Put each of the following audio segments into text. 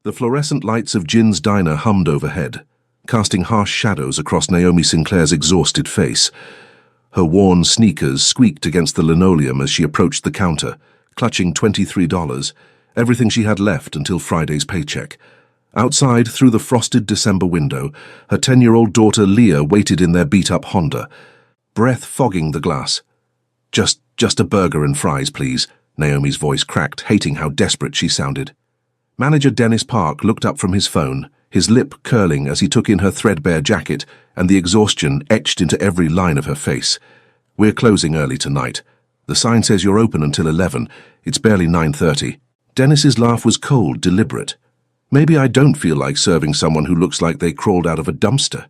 The fluorescent lights of Jin's diner hummed overhead, casting harsh shadows across Naomi Sinclair's exhausted face. Her worn sneakers squeaked against the linoleum as she approached the counter, clutching $23, everything she had left until Friday's paycheck. Outside, through the frosted December window, her 10-year-old daughter Leah waited in their beat-up Honda, breath fogging the glass. Just a burger and fries, please," Naomi's voice cracked, hating how desperate she sounded. Manager Dennis Park looked up from his phone, his lip curling as he took in her threadbare jacket and the exhaustion etched into every line of her face. "We're closing early tonight. The sign says you're open until 11. It's barely 9:30. Dennis's laugh was cold, deliberate. "Maybe I don't feel like serving someone who looks like they crawled out of a dumpster."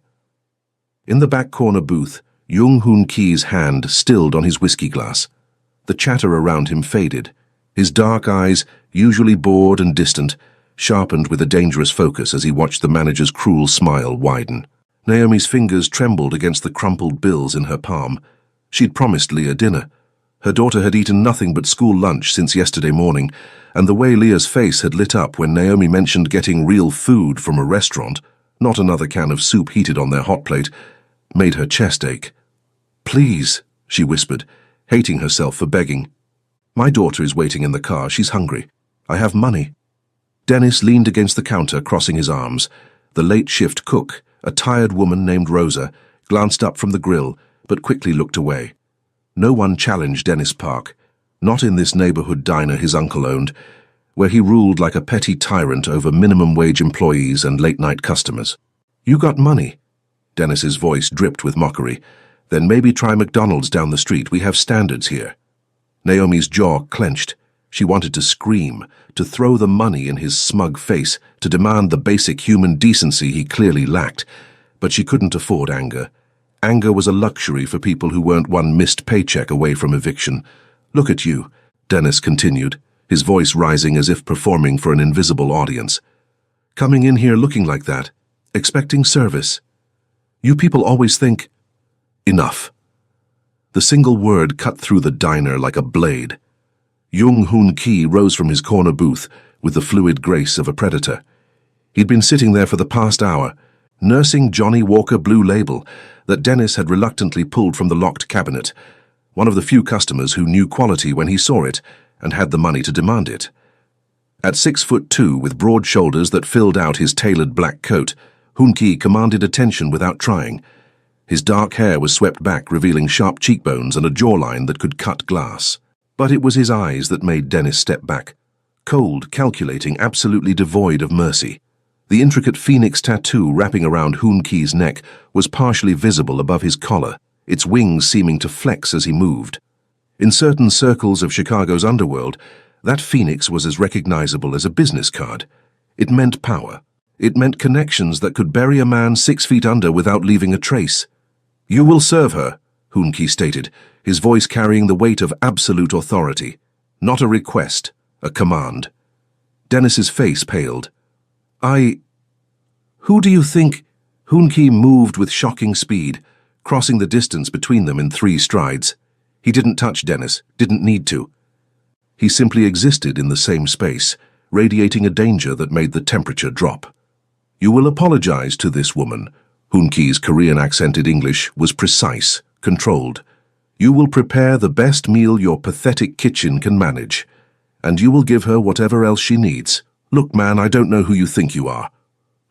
In the back corner booth, Jung Hoon Ki's hand stilled on his whiskey glass. The chatter around him faded. His dark eyes, usually bored and distant, sharpened with a dangerous focus as he watched the manager's cruel smile widen. Naomi's fingers trembled against the crumpled bills in her palm. She'd promised Leah dinner. Her daughter had eaten nothing but school lunch since yesterday morning, and the way Leah's face had lit up when Naomi mentioned getting real food from a restaurant, not another can of soup heated on their hot plate, made her chest ache. "Please," she whispered, hating herself for begging. "My daughter is waiting in the car. She's hungry. I have money." Dennis leaned against the counter, crossing his arms. The late-shift cook, a tired woman named Rosa, glanced up from the grill, but quickly looked away. No one challenged Dennis Park, not in this neighborhood diner his uncle owned, where he ruled like a petty tyrant over minimum-wage employees and late-night customers. "You got money." Dennis's voice dripped with mockery. "Then maybe try McDonald's down the street. We have standards here." Naomi's jaw clenched. She wanted to scream, to throw the money in his smug face, to demand the basic human decency he clearly lacked. But she couldn't afford anger. Anger was a luxury for people who weren't one missed paycheck away from eviction. "Look at you," Dennis continued, his voice rising as if performing for an invisible audience. "Coming in here looking like that, expecting service. You people always think..." Enough. The single word cut through the diner like a blade. Jung Hoon Ki rose from his corner booth with the fluid grace of a predator. He'd been sitting there for the past hour, nursing Johnny Walker Blue Label that Dennis had reluctantly pulled from the locked cabinet, one of the few customers who knew quality when he saw it and had the money to demand it. At 6'2", with broad shoulders that filled out his tailored black coat, Hoon Ki commanded attention without trying. His dark hair was swept back, revealing sharp cheekbones and a jawline that could cut glass. But it was his eyes that made Dennis step back. Cold, calculating, absolutely devoid of mercy. The intricate phoenix tattoo wrapping around Hoon Ki's neck was partially visible above his collar, its wings seeming to flex as he moved. In certain circles of Chicago's underworld, that phoenix was as recognizable as a business card. It meant power. It meant connections that could bury a man 6 feet under without leaving a trace. "You will serve her," Hoon Ki stated, his voice carrying the weight of absolute authority. Not a request, a command. Dennis's face paled. Who do you think?" Hoon Ki moved with shocking speed, crossing the distance between them in 3 strides. He didn't touch Dennis, didn't need to. He simply existed in the same space, radiating a danger that made the temperature drop. "You will apologize to this woman." Hoon Ki's Korean-accented English was precise, controlled. "You will prepare the best meal your pathetic kitchen can manage, and you will give her whatever else she needs. Look, man, I don't know who you think you are."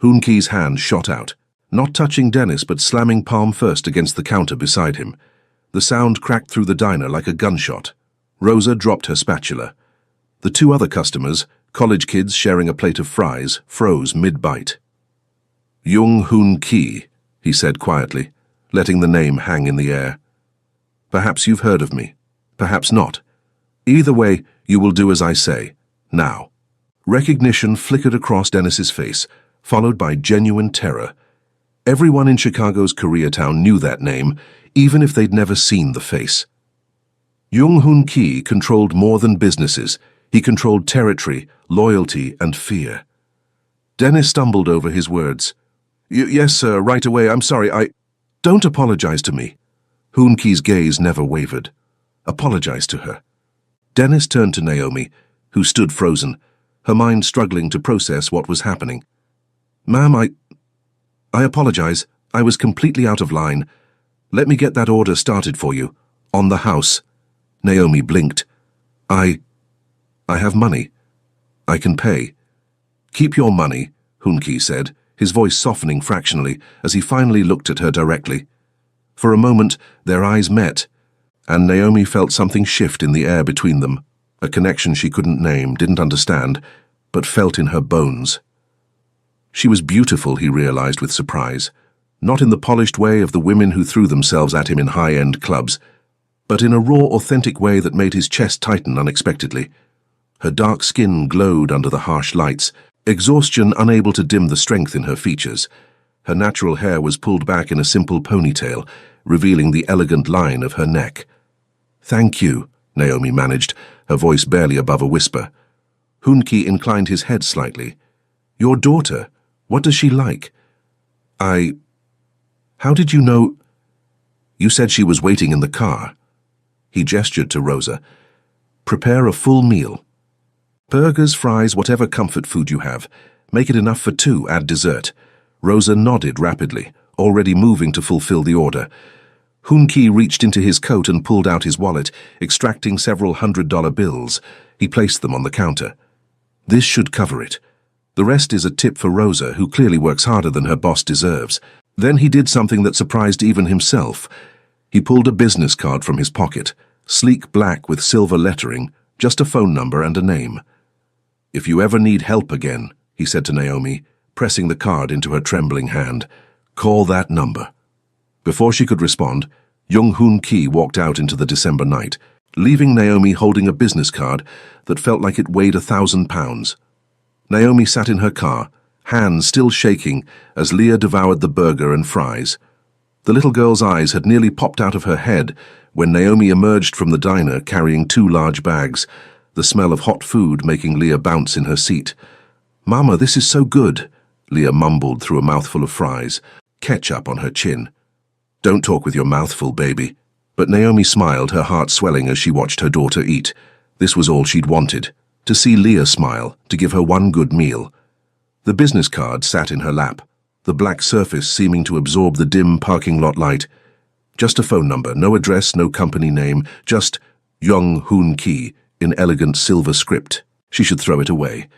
Hoon Ki's hand shot out, not touching Dennis but slamming palm first against the counter beside him. The sound cracked through the diner like a gunshot. Rosa dropped her spatula. The 2 other customers, college kids sharing a plate of fries, froze mid-bite. "Jung Hoon Ki," he said quietly, letting the name hang in the air. "Perhaps you've heard of me. Perhaps not. Either way, you will do as I say. Now." Recognition flickered across Dennis's face, followed by genuine terror. Everyone in Chicago's Koreatown knew that name, even if they'd never seen the face. Jung Hoon Ki controlled more than businesses. He controlled territory, loyalty, and fear. Dennis stumbled over his words. Yes, sir, right away. I'm sorry, Don't apologize to me." Hoon Ki's gaze never wavered. "Apologize to her." Dennis turned to Naomi, who stood frozen, her mind struggling to process what was happening. "Ma'am, I apologize. I was completely out of line. Let me get that order started for you. On the house." Naomi blinked. I have money. I can pay." "Keep your money," Hunki said, his voice softening fractionally as he finally looked at her directly. For a moment, their eyes met, and Naomi felt something shift in the air between them, a connection she couldn't name, didn't understand, but felt in her bones. She was beautiful, he realized with surprise, not in the polished way of the women who threw themselves at him in high-end clubs, but in a raw, authentic way that made his chest tighten unexpectedly. Her dark skin glowed under the harsh lights, exhaustion unable to dim the strength in her features. Her natural hair was pulled back in a simple ponytail, revealing the elegant line of her neck. "Thank you," Naomi managed, her voice barely above a whisper. Hunki inclined his head slightly. "Your daughter, what does she like?" How did you know?" "You said she was waiting in the car." He gestured to Rosa. "Prepare a full meal. Burgers, fries, whatever comfort food you have. Make it enough for 2, add dessert." Rosa nodded rapidly, already moving to fulfill the order. Hunki reached into his coat and pulled out his wallet, extracting several $100 bills. He placed them on the counter. "This should cover it. The rest is a tip for Rosa, who clearly works harder than her boss deserves." Then he did something that surprised even himself. He pulled a business card from his pocket, sleek black with silver lettering, just a phone number and a name. "If you ever need help again," he said to Naomi, pressing the card into her trembling hand, "call that number." Before she could respond, Young Hoon Ki walked out into the December night, leaving Naomi holding a business card that felt like it weighed 1,000 pounds. Naomi sat in her car, hands still shaking as Leah devoured the burger and fries. The little girl's eyes had nearly popped out of her head when Naomi emerged from the diner carrying 2 large bags, the smell of hot food making Leah bounce in her seat. "Mama, this is so good," Leah mumbled through a mouthful of fries, ketchup on her chin. "Don't talk with your mouth full, baby." But Naomi smiled, her heart swelling as she watched her daughter eat. This was all she'd wanted, to see Leah smile, to give her one good meal. The business card sat in her lap, the black surface seeming to absorb the dim parking lot light. Just a phone number, no address, no company name, just Young Hoon Ki in elegant silver script. She should throw it away.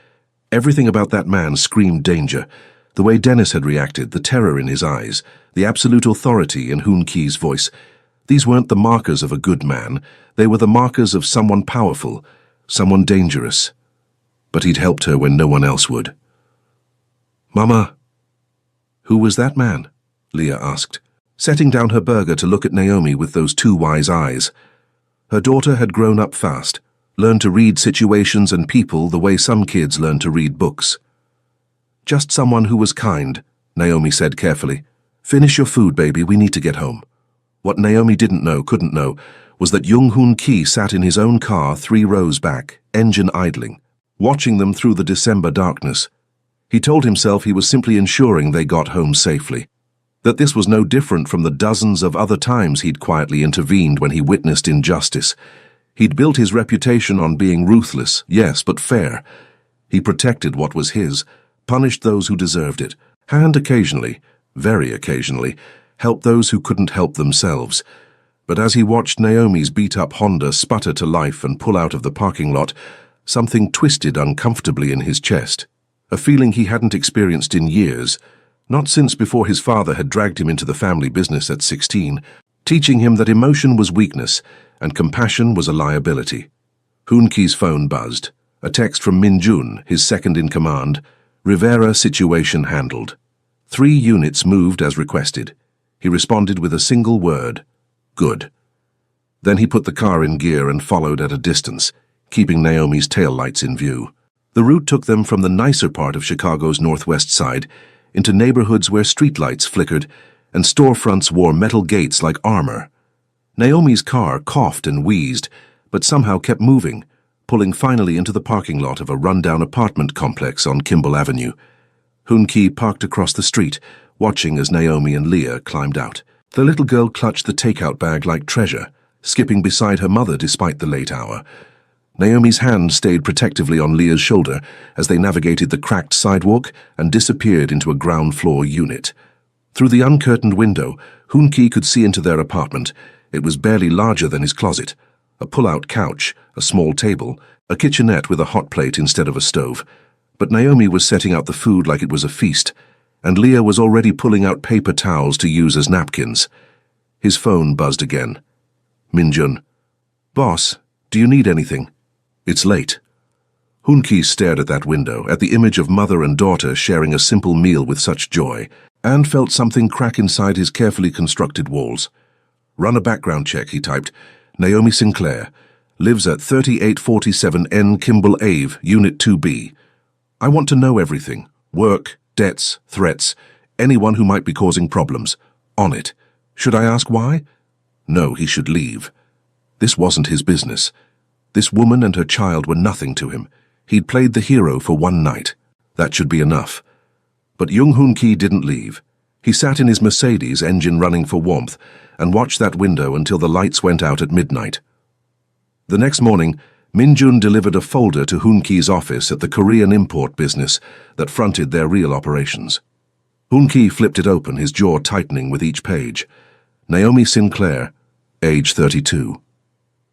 Everything about that man screamed danger. The way Dennis had reacted, the terror in his eyes, the absolute authority in Hoon Ki's voice. These weren't the markers of a good man. They were the markers of someone powerful, someone dangerous. But he'd helped her when no one else would. "Mama." "Who was that man?" Leah asked, setting down her burger to look at Naomi with those 2 wise eyes. Her daughter had grown up fast, learned to read situations and people the way some kids learn to read books. "Just someone who was kind," Naomi said carefully. "Finish your food, baby, we need to get home." What Naomi didn't know, couldn't know, was that Young Hoon Ki sat in his own car 3 rows back, engine idling, watching them through the December darkness. He told himself he was simply ensuring they got home safely, that this was no different from the dozens of other times he'd quietly intervened when he witnessed injustice. He'd built his reputation on being ruthless, yes, but fair. He protected what was his, punished those who deserved it, and occasionally, very occasionally, helped those who couldn't help themselves. But as he watched Naomi's beat-up Honda sputter to life and pull out of the parking lot, something twisted uncomfortably in his chest. A feeling he hadn't experienced in years, not since before his father had dragged him into the family business at 16, teaching him that emotion was weakness and compassion was a liability. Hoon Ki's phone buzzed. A text from Min Jun, his second-in-command. "Rivera situation handled. 3 units moved as requested." He responded with a single word, "Good." Then he put the car in gear and followed at a distance, keeping Naomi's taillights in view. The route took them from the nicer part of Chicago's northwest side into neighborhoods where streetlights flickered and storefronts wore metal gates like armor. Naomi's car coughed and wheezed, but somehow kept moving, pulling finally into the parking lot of a rundown apartment complex on Kimball Avenue. Hoon Ki parked across the street, watching as Naomi and Leah climbed out. The little girl clutched the takeout bag like treasure, skipping beside her mother despite the late hour. Naomi's hand stayed protectively on Leah's shoulder as they navigated the cracked sidewalk and disappeared into a ground-floor unit. Through the uncurtained window, Hoon-Ki could see into their apartment. It was barely larger than his closet. A pull-out couch, a small table, a kitchenette with a hot plate instead of a stove. But Naomi was setting out the food like it was a feast, and Leah was already pulling out paper towels to use as napkins. His phone buzzed again. Min-jun. "Boss, do you need anything? It's late." Hoon-Ki stared at that window, at the image of mother and daughter sharing a simple meal with such joy, and felt something crack inside his carefully constructed walls. "Run a background check," he typed. "Naomi Sinclair. Lives at 3847 N Kimball Ave, Unit 2B. I want to know everything. Work, debts, threats, anyone who might be causing problems. On it. Should I ask why? No, he should leave. This wasn't his business. This woman and her child were nothing to him. He'd played the hero for one night. That should be enough." But Jung Hoon-Ki didn't leave. He sat in his Mercedes, engine running for warmth, and watched that window until the lights went out at midnight. The next morning, Min-jun delivered a folder to Hoon-Ki's office at the Korean import business that fronted their real operations. Hoon-Ki flipped it open, his jaw tightening with each page. Naomi Sinclair, age 32.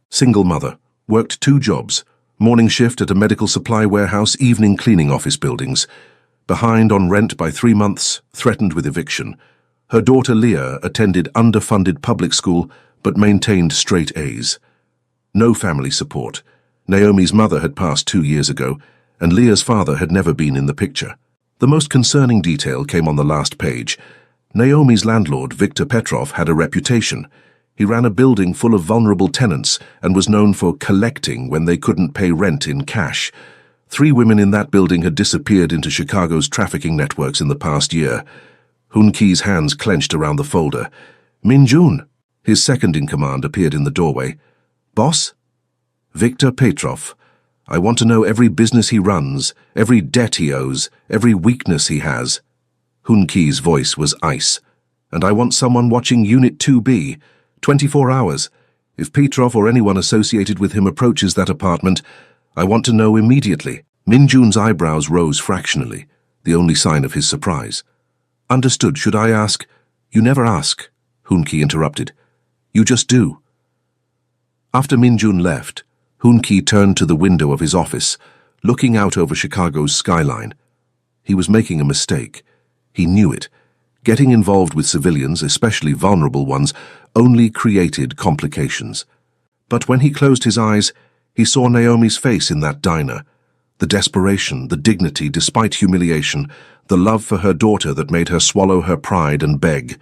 Single mother, worked 2 jobs, morning shift at a medical supply warehouse, evening cleaning office buildings. Behind on rent by 3 months, threatened with eviction. Her daughter Leah attended underfunded public school but maintained straight A's. No family support. Naomi's mother had passed 2 years ago, and Leah's father had never been in the picture. The most concerning detail came on the last page. Naomi's landlord, Viktor Petrov, had a reputation. He ran a building full of vulnerable tenants and was known for collecting when they couldn't pay rent in cash. 3 women in that building had disappeared into Chicago's trafficking networks in the past year. Hoon-Ki's hands clenched around the folder. Min-jun, his second-in-command, appeared in the doorway. "Boss?" "Viktor Petrov. I want to know every business he runs, every debt he owes, every weakness he has." Hoon-Ki's voice was ice. "And I want someone watching Unit 2B, 24 hours. If Petrov or anyone associated with him approaches that apartment, I want to know immediately." Min-jun's eyebrows rose fractionally, the only sign of his surprise. "Understood. Should I ask?" "You never ask," Hoon-Ki interrupted. "You just do." After Min-jun left, Hoon-Ki turned to the window of his office, looking out over Chicago's skyline. He was making a mistake. He knew it. Getting involved with civilians, especially vulnerable ones, only created complications. But when he closed his eyes, he saw Naomi's face in that diner. The desperation, the dignity despite humiliation, the love for her daughter that made her swallow her pride and beg.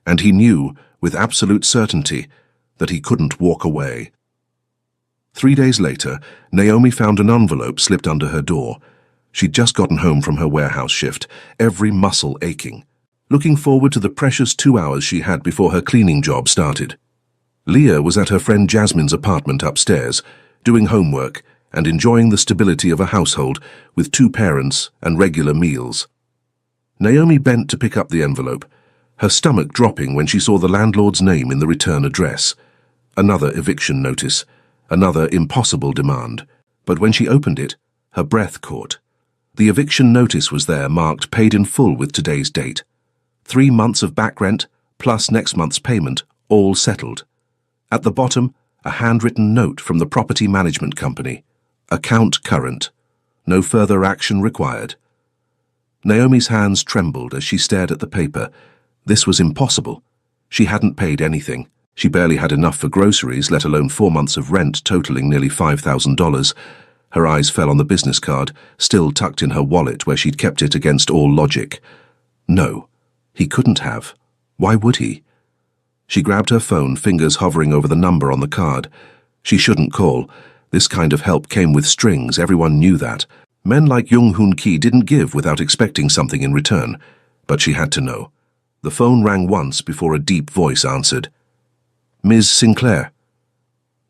And he knew, with absolute certainty, that he couldn't walk away. 3 days later, Naomi found an envelope slipped under her door. She'd just gotten home from her warehouse shift, every muscle aching, looking forward to the precious 2 hours she had before her cleaning job started. Leah was at her friend Jasmine's apartment upstairs, doing homework and enjoying the stability of a household with 2 parents and regular meals. Naomi bent to pick up the envelope, her stomach dropping when she saw the landlord's name in the return address. Another eviction notice, another impossible demand. But when she opened it, her breath caught. The eviction notice was there, marked paid in full with today's date. 3 months of back rent, plus next month's payment, all settled. At the bottom, a handwritten note from the property management company. Account current. No further action required. Naomi's hands trembled as she stared at the paper. This was impossible. She hadn't paid anything. She barely had enough for groceries, let alone 4 months of rent totaling nearly $5,000. Her eyes fell on the business card, still tucked in her wallet where she'd kept it against all logic. No, he couldn't have. Why would he? She grabbed her phone, fingers hovering over the number on the card. She shouldn't call. This kind of help came with strings, everyone knew that. Men like Jung Hoon-Ki didn't give without expecting something in return. But she had to know. The phone rang once before a deep voice answered. "Ms. Sinclair."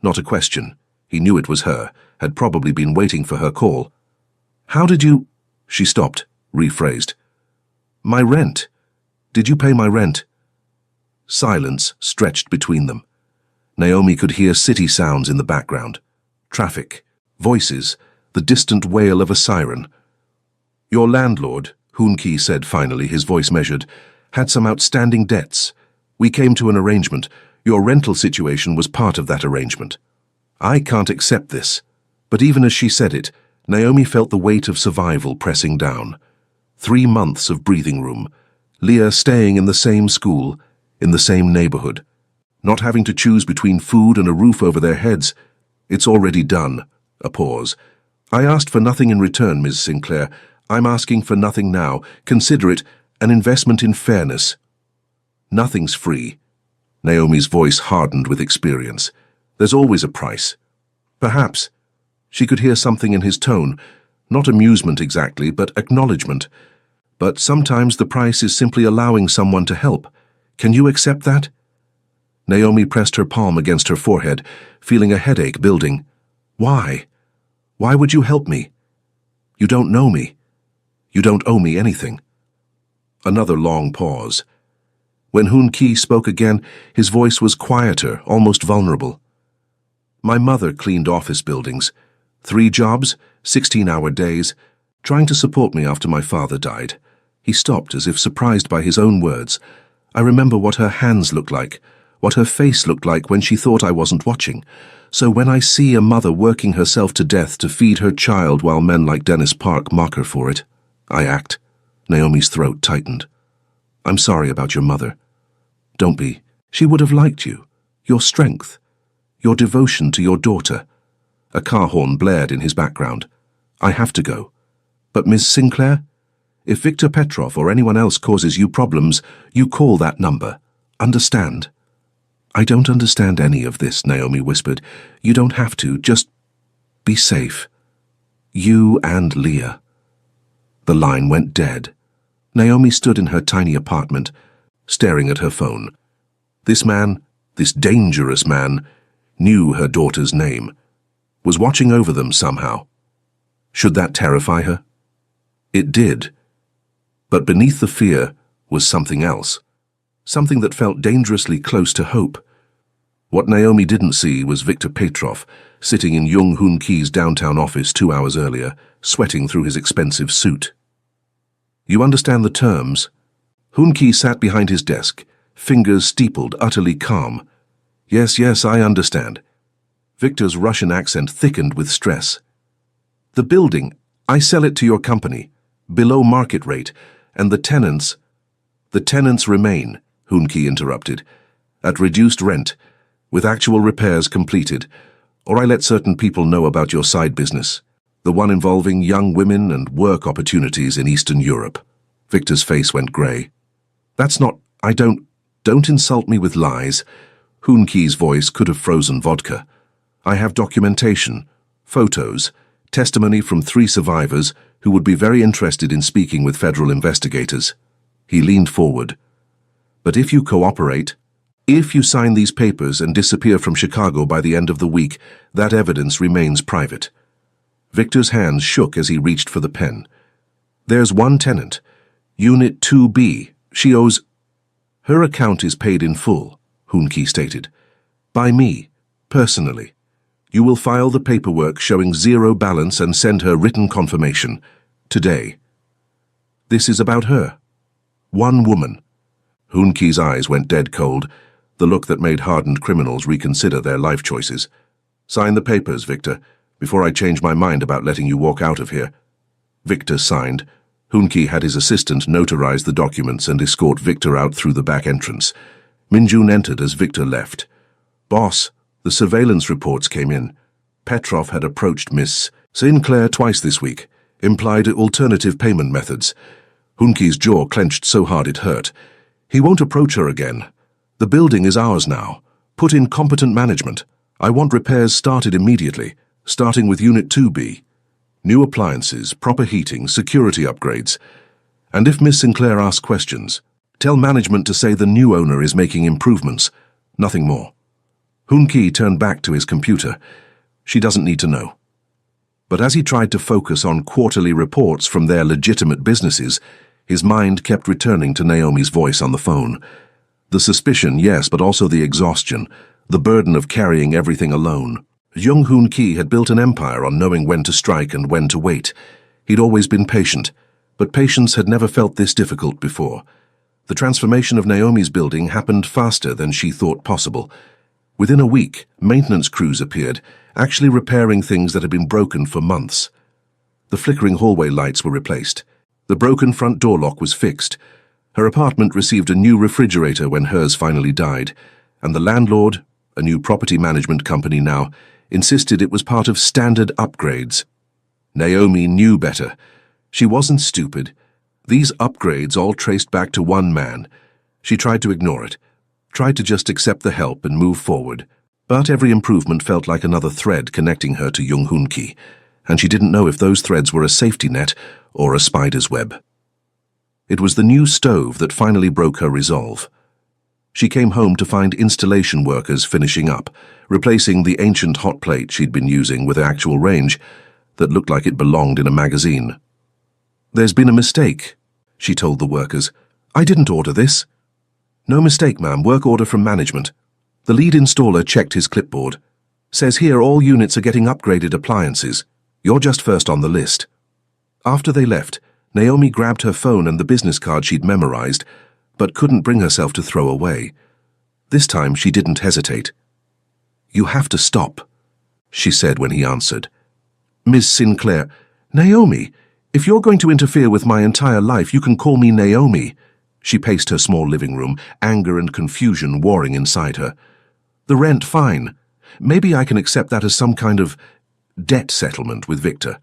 Not a question. He knew it was her, had probably been waiting for her call. "How did you—" She stopped, rephrased. "My rent. Did you pay my rent?" Silence stretched between them. Naomi could hear city sounds in the background. Traffic, Voices, the distant wail of a siren. "Your landlord," Hoon-Ki said finally, his voice measured, "had some outstanding debts. We came to an arrangement. Your rental situation was part of that arrangement." "I can't accept this." But even as she said it, Naomi felt the weight of survival pressing down. 3 months of breathing room, Leah staying in the same school, in the same neighborhood, not having to choose between food and a roof over their heads. "It's already done." A pause. "I asked for nothing in return, Ms. Sinclair. I'm asking for nothing now. Consider it an investment in fairness." "Nothing's free." Naomi's voice hardened with experience. "There's always a price." "Perhaps." She could hear something in his tone, not amusement exactly, but acknowledgement. "But sometimes the price is simply allowing someone to help. Can you accept that?" Naomi pressed her palm against her forehead, feeling a headache building. "Why? Why would you help me? You don't know me. You don't owe me anything." Another long pause. When Hoon-Ki spoke again, his voice was quieter, almost vulnerable. "My mother cleaned office buildings. 3 jobs, 16-hour days, trying to support me after my father died." He stopped as if surprised by his own words. "I remember what her hands looked like, what her face looked like when she thought I wasn't watching. So when I see a mother working herself to death to feed her child while men like Dennis Park mock her for it, I act." Naomi's throat tightened. "I'm sorry about your mother." "Don't be. She would have liked you. Your strength. Your devotion to your daughter." A car horn blared in his background. "I have to go. But Miss Sinclair? If Victor Petrov or anyone else causes you problems, you call that number. Understand?" "I don't understand any of this," Naomi whispered. "You don't have to. Just be safe. You and Leah." The line went dead. Naomi stood in her tiny apartment, staring at her phone. This man, this dangerous man, knew her daughter's name, was watching over them somehow. Should that terrify her? It did. But beneath the fear was something else, something that felt dangerously close to hope. What Naomi didn't see was Victor Petrov, sitting in young Hoon-Ki's downtown office 2 hours earlier, sweating through his expensive suit. "You understand the terms?" Hoon-Ki sat behind his desk, fingers steepled, utterly calm. Yes, I understand." Victor's Russian accent thickened with stress. "The building, I sell it to your company, below market rate, and the tenants—" "The tenants remain," Hoon-Ki interrupted, "at reduced rent, with actual repairs completed, or I let certain people know about your side business, the one involving young women and work opportunities in Eastern Europe." Victor's face went grey. "That's not— Don't insult me with lies." Hoon-Ki's voice could have frozen vodka. "I have documentation, photos, testimony from 3 survivors who would be very interested in speaking with federal investigators." He leaned forward. "But if you cooperate, if you sign these papers and disappear from Chicago by the end of the week, that evidence remains private." Victor's hands shook as he reached for the pen. "There's one tenant, Unit 2B. She owes—" "Her account is paid in full," Hoon-Ki stated. "By me, personally. You will file the paperwork showing 0 balance and send her written confirmation. Today. This is about her. One woman." Hoon-Ki's eyes went dead cold, the look that made hardened criminals reconsider their life choices. "Sign the papers, Victor, before I change my mind about letting you walk out of here." Victor signed. Hoon-Ki had his assistant notarize the documents and escort Victor out through the back entrance. Minjun entered as Victor left. "Boss, the surveillance reports came in. Petrov had approached Miss Sinclair twice this week, implied alternative payment methods." Hoon-Ki's jaw clenched so hard it hurt. "He won't approach her again. The building is ours now. Put in competent management. I want repairs started immediately, starting with Unit 2B. New appliances, proper heating, security upgrades. And if Miss Sinclair asks questions, tell management to say the new owner is making improvements. Nothing more." Hoon-Ki turned back to his computer. She doesn't need to know. But as he tried to focus on quarterly reports from their legitimate businesses, his mind kept returning to Naomi's voice on the phone. The suspicion, yes, but also the exhaustion, the burden of carrying everything alone. Jung Hoon Ki had built an empire on knowing when to strike and when to wait. He'd always been patient, but patience had never felt this difficult before. The transformation of Naomi's building happened faster than she thought possible. Within a week, maintenance crews appeared, actually repairing things that had been broken for months. The flickering hallway lights were replaced. The broken front door lock was fixed. Her apartment received a new refrigerator when hers finally died, and the landlord, a new property management company now, insisted it was part of standard upgrades. Naomi knew better. She wasn't stupid. These upgrades all traced back to one man. She tried to ignore it, tried to just accept the help and move forward. But every improvement felt like another thread connecting her to Jung Hoon Ki, and she didn't know if those threads were a safety net or a spider's web. It was the new stove that finally broke her resolve. She came home to find installation workers finishing up, replacing the ancient hot plate she'd been using with actual range that looked like it belonged in a magazine. "There's been a mistake," she told the workers. "I didn't order this." "No mistake, ma'am. Work order from management." The lead installer checked his clipboard. "Says here all units are getting upgraded appliances. You're just first on the list." After they left, Naomi grabbed her phone and the business card she'd memorized, but couldn't bring herself to throw away. This time she didn't hesitate. "You have to stop," she said when he answered. "Miss Sinclair." "Naomi, if you're going to interfere with my entire life, you can call me Naomi." She paced her small living room, anger and confusion warring inside her. "The rent, fine. Maybe I can accept that as some kind of debt settlement with Victor.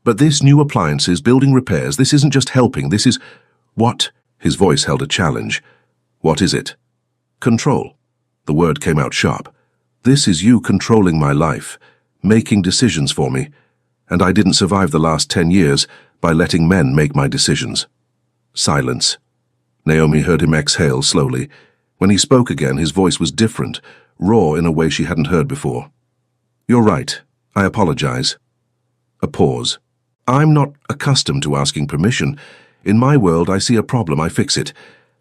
But this new appliances, building repairs, this isn't just helping, this is—" "What?" His voice held a challenge. "What is it?" "Control." The word came out sharp. "This is you controlling my life, making decisions for me, and I didn't survive the last 10 years by letting men make my decisions." Silence. Naomi heard him exhale slowly. When he spoke again, his voice was different, raw in a way she hadn't heard before. "You're right. I apologize." A pause. "I'm not accustomed to asking permission. In my world, I see a problem, I fix it.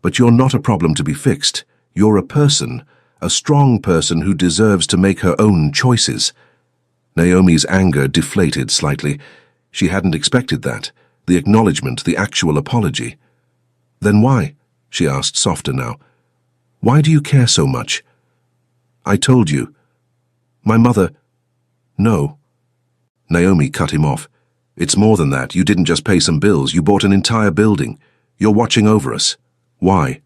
But you're not a problem to be fixed. You're a person, a strong person who deserves to make her own choices." Naomi's anger deflated slightly. She hadn't expected that, the acknowledgement, the actual apology. "Then why?" she asked, softer now. "Why do you care so much?" "I told you." "My mother—" "No." Naomi cut him off. "It's more than that. You didn't just pay some bills. You bought an entire building. You're watching over us. Why?"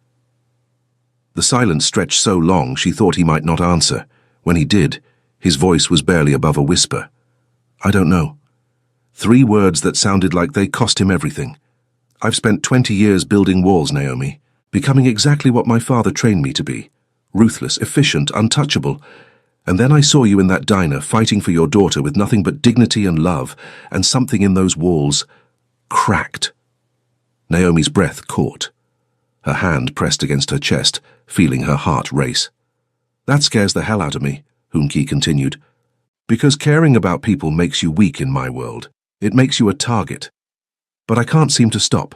The silence stretched so long she thought he might not answer. When he did, his voice was barely above a whisper. "I don't know." 3 words that sounded like they cost him everything. "I've spent 20 years building walls, Naomi, becoming exactly what my father trained me to be. Ruthless, efficient, untouchable. And then I saw you in that diner fighting for your daughter with nothing but dignity and love, and something in those walls cracked." Naomi's breath caught. Her hand pressed against her chest, feeling her heart race. "That scares the hell out of me," Hoon Ki continued. "Because caring about people makes you weak in my world. It makes you a target. But I can't seem to stop.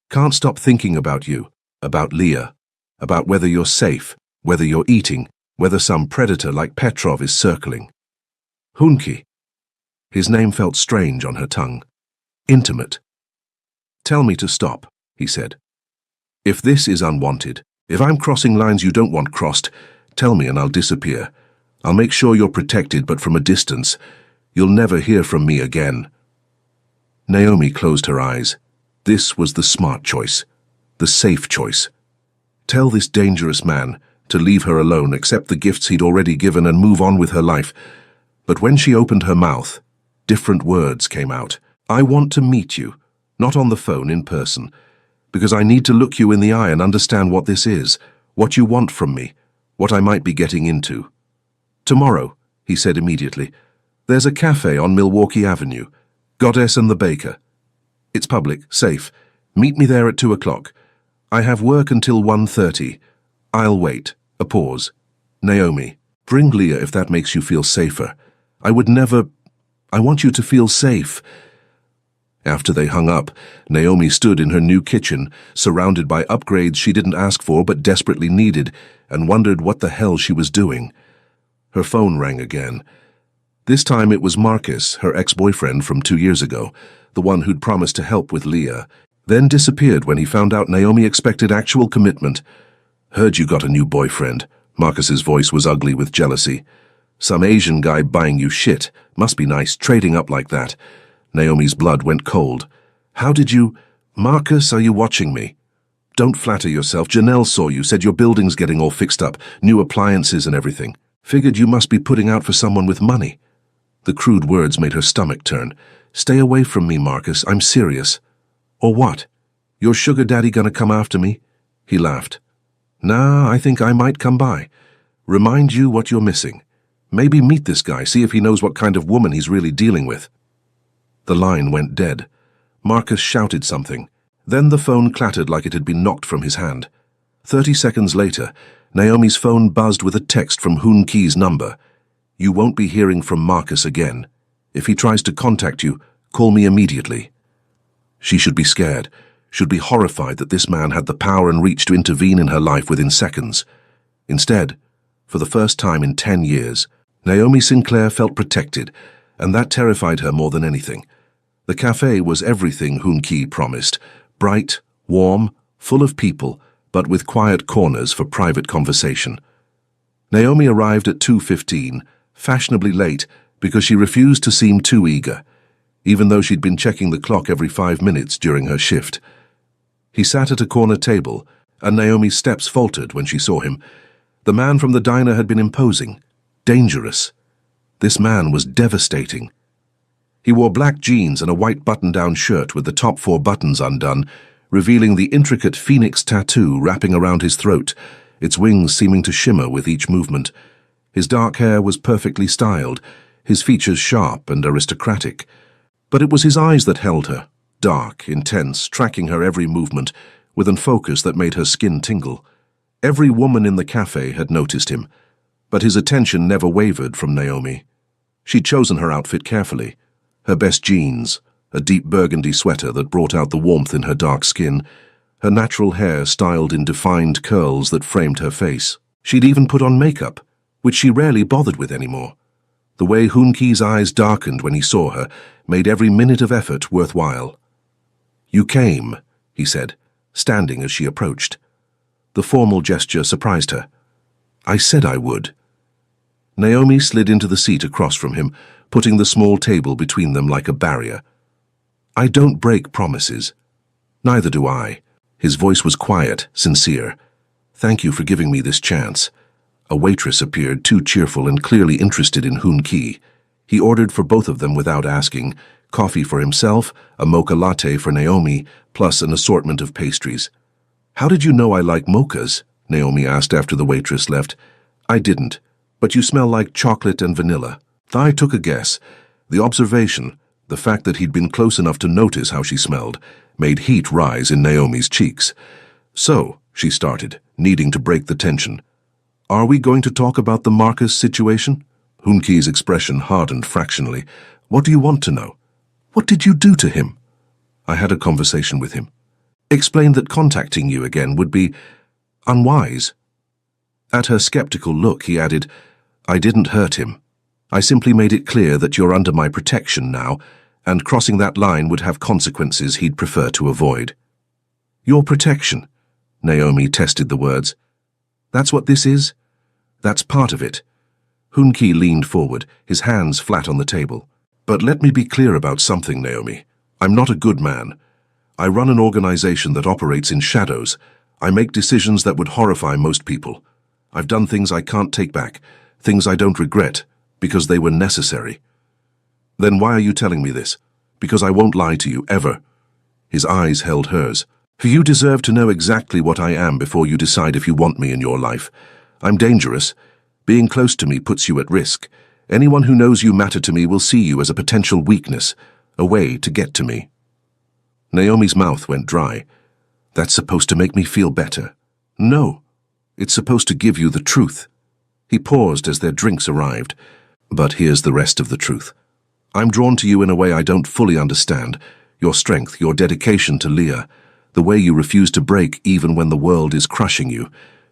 Can't stop thinking about you, about Leah, about whether you're safe, whether you're eating, whether some predator like Petrov is circling." "Hoon Ki." His name felt strange on her tongue. Intimate. "Tell me to stop," he said. "If this is unwanted, if I'm crossing lines you don't want crossed, tell me and I'll disappear. I'll make sure you're protected, but from a distance. You'll never hear from me again." Naomi closed her eyes. This was the smart choice, the safe choice. Tell this dangerous man to leave her alone, accept the gifts he'd already given, and move on with her life. But when she opened her mouth, different words came out. "I want to meet you, not on the phone, in person, because I need to look you in the eye and understand what this is, what you want from me, what I might be getting into." "Tomorrow," he said immediately. "There's a cafe on Milwaukee Avenue, Goddess and the Baker. It's public, safe. Meet me there at 2 o'clock. I have work until 1:30. I'll wait." A pause. "Naomi, bring Leah if that makes you feel safer. I would never— I want you to feel safe." After they hung up, Naomi stood in her new kitchen, surrounded by upgrades she didn't ask for but desperately needed, and wondered what the hell she was doing. Her phone rang again. This time it was Marcus, her ex-boyfriend from 2 years ago, the one who'd promised to help with Leah, then disappeared when he found out Naomi expected actual commitment. "Heard you got a new boyfriend." Marcus's voice was ugly with jealousy. "Some Asian guy buying you shit. Must be nice, trading up like that." Naomi's blood went cold. "How did you—" "Marcus, are you watching me? Don't flatter yourself. Janelle saw you, said your building's getting all fixed up, new appliances and everything. Figured you must be putting out for someone with money." The crude words made her stomach turn. "Stay away from me, Marcus. I'm serious." "Or what? Your sugar daddy gonna come after me?" He laughed. "Nah, I think I might come by. Remind you what you're missing. Maybe meet this guy, see if he knows what kind of woman he's really dealing with." The line went dead. Marcus shouted something. Then the phone clattered like it had been knocked from his hand. 30 seconds later, Naomi's phone buzzed with a text from Hoon Ki's number. "You won't be hearing from Marcus again. If he tries to contact you, call me immediately." She should be scared, should be horrified that this man had the power and reach to intervene in her life within seconds. Instead, for the first time in 10 years, Naomi Sinclair felt protected, and that terrified her more than anything. The cafe was everything Hoon Ki promised: bright, warm, full of people, but with quiet corners for private conversation. Naomi arrived at 2:15, fashionably late because she refused to seem too eager, even though she'd been checking the clock every 5 minutes during her shift. He sat at a corner table, and Naomi's steps faltered when she saw him. The man from the diner had been imposing, dangerous. This man was devastating. He wore black jeans and a white button-down shirt with the top 4 buttons undone, revealing the intricate phoenix tattoo wrapping around his throat, its wings seeming to shimmer with each movement. His dark hair was perfectly styled, his features sharp and aristocratic. But it was his eyes that held her, dark, intense, tracking her every movement, with an focus that made her skin tingle. Every woman in the cafe had noticed him, but his attention never wavered from Naomi. She'd chosen her outfit carefully. Her best jeans, a deep burgundy sweater that brought out the warmth in her dark skin, her natural hair styled in defined curls that framed her face. She'd even put on makeup, which she rarely bothered with anymore. The way Hoon Ki's eyes darkened when he saw her made every minute of effort worthwhile. "You came," he said, standing as she approached. The formal gesture surprised her. "I said I would." Naomi slid into the seat across from him, putting the small table between them like a barrier. "I don't break promises." "Neither do I." His voice was quiet, sincere. "Thank you for giving me this chance." A waitress appeared, too cheerful and clearly interested in Hoon Ki. He ordered for both of them without asking, coffee for himself, a mocha latte for Naomi, plus an assortment of pastries. "How did you know I like mochas?" Naomi asked after the waitress left. "I didn't, but you smell like chocolate and vanilla." I took a guess. The observation, the fact that he'd been close enough to notice how she smelled, made heat rise in Naomi's cheeks. "So," she started, needing to break the tension, "are we going to talk about the Marcus situation?" Hoon Ki's expression hardened fractionally. "What do you want to know?" "What did you do to him?" "I had a conversation with him. Explained that contacting you again would be unwise." At her skeptical look, he added, "I didn't hurt him. I simply made it clear that you're under my protection now, and crossing that line would have consequences he'd prefer to avoid." "Your protection?" Naomi tested the words. "That's what this is?" "That's part of it." Hoon Ki leaned forward, his hands flat on the table. "But let me be clear about something, Naomi. I'm not a good man. I run an organization that operates in shadows. I make decisions that would horrify most people. I've done things I can't take back, things I don't regret, because they were necessary." "Then why are you telling me this?" "Because I won't lie to you, ever." His eyes held hers. "You deserve to know exactly what I am before you decide if you want me in your life. I'm dangerous. Being close to me puts you at risk. Anyone who knows you matter to me will see you as a potential weakness, a way to get to me." Naomi's mouth went dry. "That's supposed to make me feel better." "No, it's supposed to give you the truth." He paused as their drinks arrived. "But here's the rest of the truth. I'm drawn to you in a way I don't fully understand. Your strength, your dedication to Leah, the way you refuse to break even when the world is crushing you.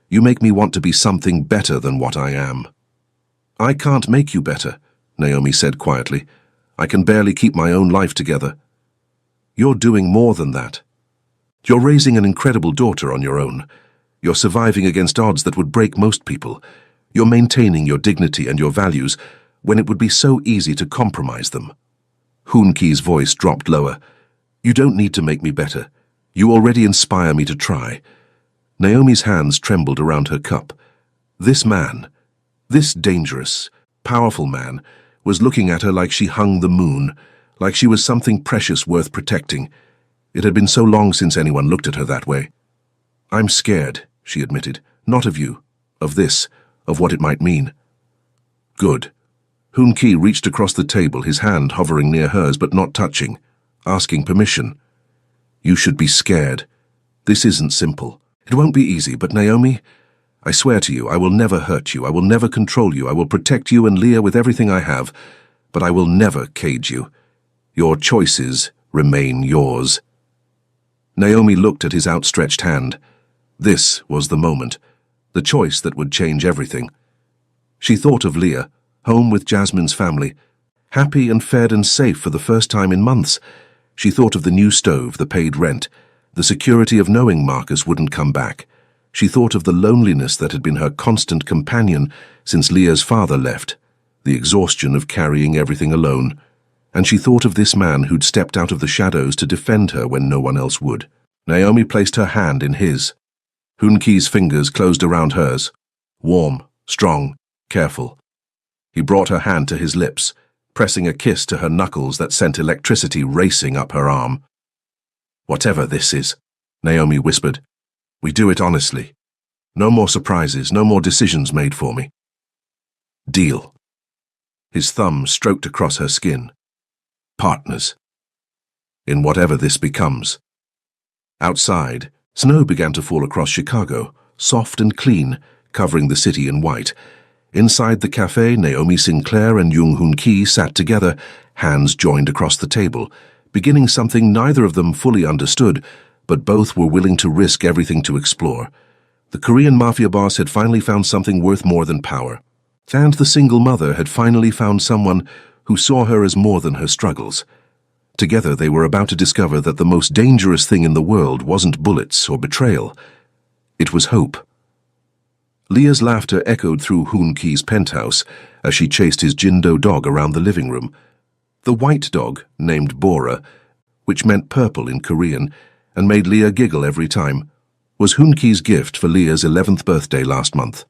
You make me want to be something better than what I am." "I can't make you better," Naomi said quietly. "I can barely keep my own life together." "You're doing more than that. You're raising an incredible daughter on your own. You're surviving against odds that would break most people. You're maintaining your dignity and your values when it would be so easy to compromise them." Hoon-Ki's voice dropped lower. "You don't need to make me better. You already inspire me to try." Naomi's hands trembled around her cup. This man, this dangerous, powerful man, was looking at her like she hung the moon, like she was something precious worth protecting. It had been so long since anyone looked at her that way. "I'm scared," she admitted. "Not of you, of this, of what it might mean." "Good." Hoon-Ki reached across the table, his hand hovering near hers but not touching, asking permission. "You should be scared. This isn't simple. It won't be easy, but Naomi, I swear to you, I will never hurt you, I will never control you, I will protect you and Leah with everything I have, but I will never cage you. Your choices remain yours." Naomi looked at his outstretched hand. This was the moment, the choice that would change everything. She thought of Leah, home with Jasmine's family, happy and fed and safe for the first time in months. She thought of the new stove, the paid rent, the security of knowing Marcus wouldn't come back. She thought of the loneliness that had been her constant companion since Leah's father left, the exhaustion of carrying everything alone. And she thought of this man who'd stepped out of the shadows to defend her when no one else would. Naomi placed her hand in his. Hoon-Ki's fingers closed around hers, warm, strong, careful. He brought her hand to his lips, pressing a kiss to her knuckles that sent electricity racing up her arm. "Whatever this is," Naomi whispered, "we do it honestly. No more surprises, no more decisions made for me. Deal." His thumb stroked across her skin. "Partners. In whatever this becomes." Outside, snow began to fall across Chicago, soft and clean, covering the city in white. Inside the cafe, Naomi Sinclair and Jung Hoon-Ki sat together, hands joined across the table, beginning something neither of them fully understood, but both were willing to risk everything to explore. The Korean Mafia boss had finally found something worth more than power. And the single mother had finally found someone who saw her as more than her struggles. Together they were about to discover that the most dangerous thing in the world wasn't bullets or betrayal. It was hope. Leah's laughter echoed through Hoon-Ki's penthouse as she chased his Jindo dog around the living room. The white dog, named Bora, which meant purple in Korean, and made Leah giggle every time, was Hoon-Ki's gift for Leah's 11th birthday last month.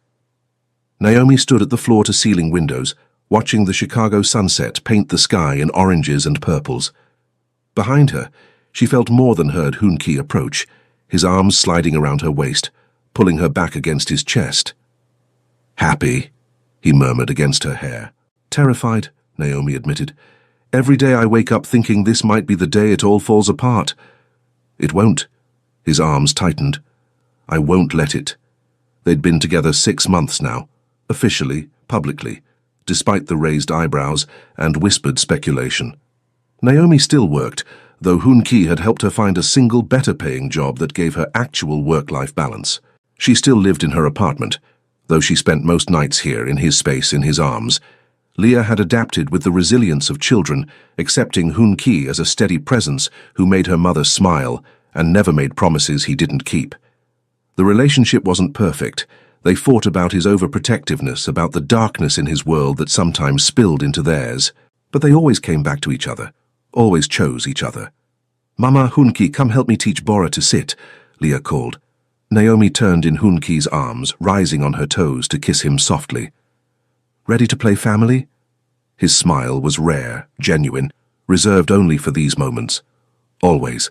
Naomi stood at the floor-to-ceiling windows, watching the Chicago sunset paint the sky in oranges and purples. Behind her, she felt more than heard Hoon-Ki approach, his arms sliding around her waist, pulling her back against his chest. "Happy," he murmured against her hair. "Terrified," Naomi admitted. "Every day I wake up thinking this might be the day it all falls apart." "It won't." His arms tightened. "I won't let it." They'd been together 6 months now, officially, publicly, despite the raised eyebrows and whispered speculation. Naomi still worked, though Hoon-Ki had helped her find a single better-paying job that gave her actual work-life balance. She still lived in her apartment, though she spent most nights here in his space, in his arms. Leah had adapted with the resilience of children, accepting Hoon-Ki as a steady presence who made her mother smile and never made promises he didn't keep. The relationship wasn't perfect. They fought about his overprotectiveness, about the darkness in his world that sometimes spilled into theirs. But they always came back to each other, always chose each other. "Mama, Hoon-Ki, come help me teach Bora to sit," Leah called. Naomi turned in Hoon-Ki's arms, rising on her toes to kiss him softly. "Ready to play family?" His smile was rare, genuine, reserved only for these moments. "Always."